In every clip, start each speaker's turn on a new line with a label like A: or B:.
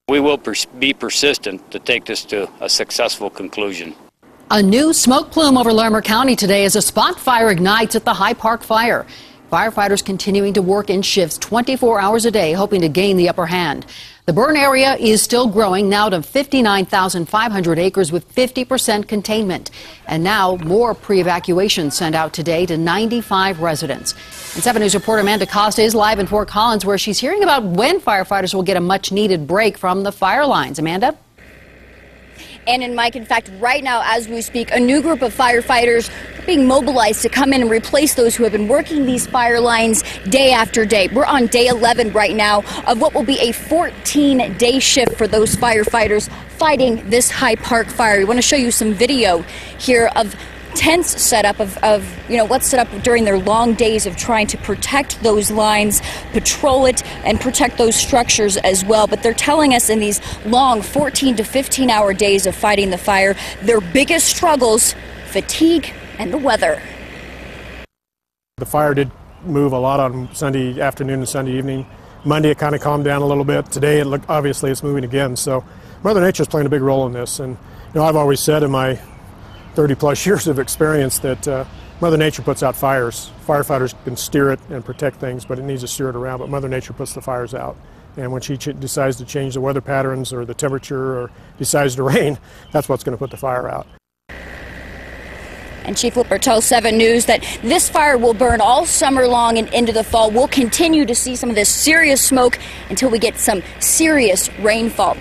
A: We will be persistent to take this to a successful conclusion.
B: A new smoke plume over Larimer County today as a spot fire ignites at the High Park Fire. Firefighters continuing to work in shifts 24 hours a day, hoping to gain the upper hand. The burn area is still growing, now to 59,500 acres with 50% containment. And now more pre-evacuations sent out today to 95 residents. And 7 News reporter Amanda Costa is live in Fort Collins, where she's hearing about when firefighters will get a much-needed break from the fire lines. Amanda?
C: And Mike, in fact, right now, as we speak, a new group of firefighters are being mobilized to come in and replace those who have been working these fire lines day after day. We're on day 11 right now of what will be a 14-day shift for those firefighters fighting this High Park fire. We want to show you some video here of tents set up of what's set up during their long days of trying to protect those lines, patrol it, and protect those structures as well. But they're telling us in these long 14 to 15-hour days of fighting the fire, their biggest struggles, fatigue and the weather.
D: The fire did move a lot on Sunday afternoon and Sunday evening. Monday it kind of calmed down a little bit. Today obviously it's moving again. So Mother Nature's playing a big role in this. And I've always said in my 30-plus years of experience that Mother Nature puts out fires. Firefighters can steer it and protect things, but it needs to steer it around. But Mother Nature puts the fires out. And when she decides to change the weather patterns or the temperature or decides to rain, that's what's going to put the fire out.
C: And Chief Whipper tells 7 News that this fire will burn all summer long and into the fall. We'll continue to see some of this serious smoke until we get some serious rainfall.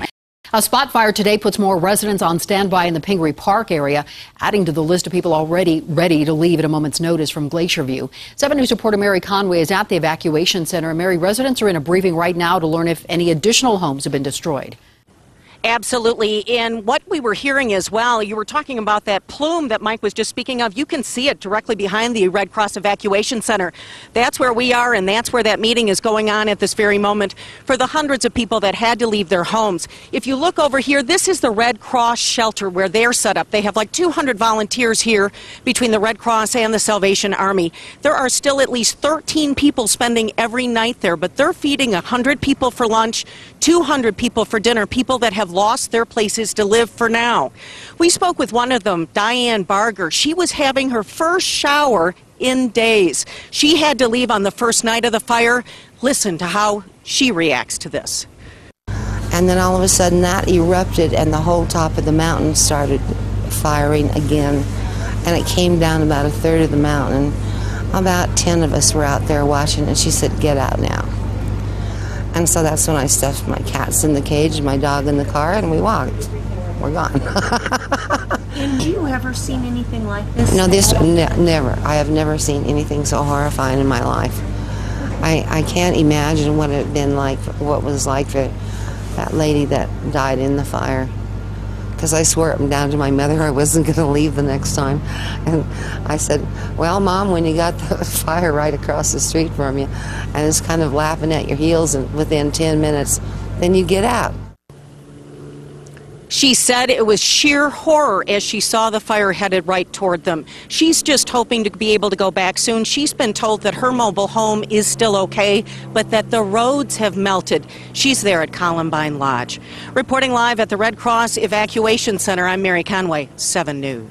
B: A spot fire today puts more residents on standby in the Pingree Park area, adding to the list of people already ready to leave at a moment's notice from Glacier View. 7 News reporter Mary Conway is at the evacuation center. And Mary, residents are in a briefing right now to learn if any additional homes have been destroyed.
E: Absolutely. And what we were hearing as well, you were talking about that plume that Mike was just speaking of. You can see it directly behind the Red Cross Evacuation Center. That's where we are, and that's where that meeting is going on at this very moment for the hundreds of people that had to leave their homes. If you look over here, this is the Red Cross shelter where they're set up. They have like 200 volunteers here between the Red Cross and the Salvation Army. There are still at least 13 people spending every night there, but they're feeding 100 people for lunch, 200 people for dinner, people that have lost their places to live for now. We spoke with one of them, Diane Barger. She was having her first shower in days. She had to leave on the first night of the fire. Listen to how she reacts to this.
F: And then all of a sudden that erupted and the whole top of the mountain started firing again. And it came down about a third of the mountain. About 10 of us were out there watching, and she said, "Get out now." And so that's when I stuffed my cats in the cage, my dog in the car, and we walked. We're gone.
G: Have you ever seen anything like this?
F: No, never. I have never seen anything so horrifying in my life. I can't imagine what it had been like, what was like for that lady that died in the fire. Because I swore up and down to my mother I wasn't going to leave the next time. And I said, "Well, Mom, when you got the fire right across the street from you and it's kind of laughing at your heels and within 10 minutes, then you get out."
E: She said it was sheer horror as she saw the fire headed right toward them. She's just hoping to be able to go back soon. She's been told that her mobile home is still okay, but that the roads have melted. She's there at Columbine Lodge. Reporting live at the Red Cross Evacuation Center, I'm Mary Conway, 7 News.